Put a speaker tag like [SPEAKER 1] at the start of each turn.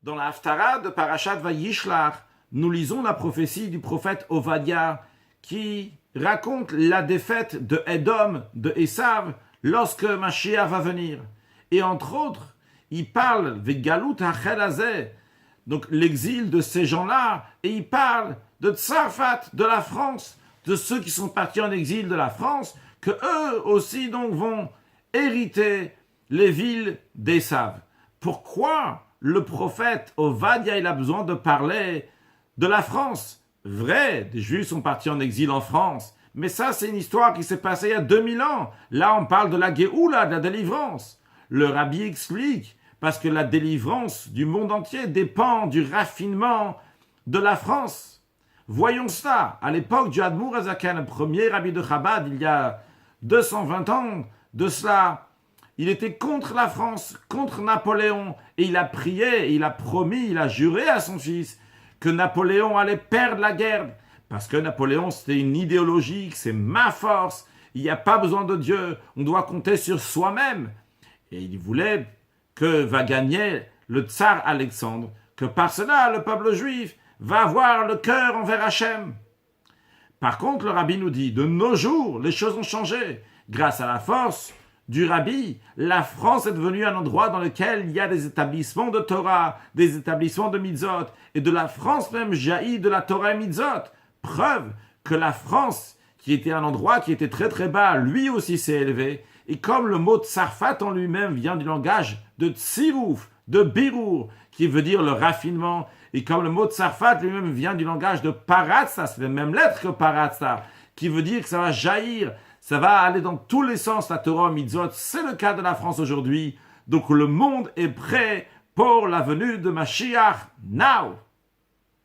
[SPEAKER 1] Dans la Haftara de Parashat Vayishlach, nous lisons la prophétie du prophète Ovadia qui raconte la défaite de Édom, de Esav, lorsque Mashiach va venir. Et entre autres, il parle de Galut Hachel Hazeh, donc l'exil de ces gens-là, et il parle de Tsarfat, de la France, de ceux qui sont partis en exil de la France, que eux aussi donc vont hériter les villes d'Esav. Pourquoi le prophète Ovadia il a besoin de parler de la France? Vrai, des Juifs sont partis en exil en France, mais ça c'est une histoire qui s'est passée il y a 2000 ans. Là on parle de la Géoula, de la délivrance. Le rabbi explique, parce que la délivrance du monde entier dépend du raffinement de la France. Voyons cela, à l'époque du Admour Hazaken, le premier rabbi de Chabad, il y a 220 ans de cela, il était contre la France, contre Napoléon, et il a prié, il a promis, il a juré à son fils que Napoléon allait perdre la guerre, parce que Napoléon c'était une idéologie, c'est ma force, il n'y a pas besoin de Dieu, on doit compter sur soi-même. Et il voulait que va gagner le tsar Alexandre, que par cela le peuple juif va avoir le cœur envers Hachem. Par contre, le rabbi nous dit, de nos jours, les choses ont changé. Grâce à la force du rabbi, la France est devenue un endroit dans lequel il y a des établissements de Torah, des établissements de mitzvot, et de la France même jaillit de la Torah et mitzvot. Preuve que la France, qui était un endroit qui était très très bas, lui aussi s'est élevé. Et comme le mot tsarfat en lui-même vient du langage de tsirouf, de birour, qui veut dire le raffinement, et comme le mot tsarfat lui-même vient du langage de paratsa, c'est la même lettre que paratsa, qui veut dire que ça va jaillir, ça va aller dans tous les sens, la Torah mitzvot, c'est le cas de la France aujourd'hui. Donc le monde est prêt pour la venue de Mashiach now.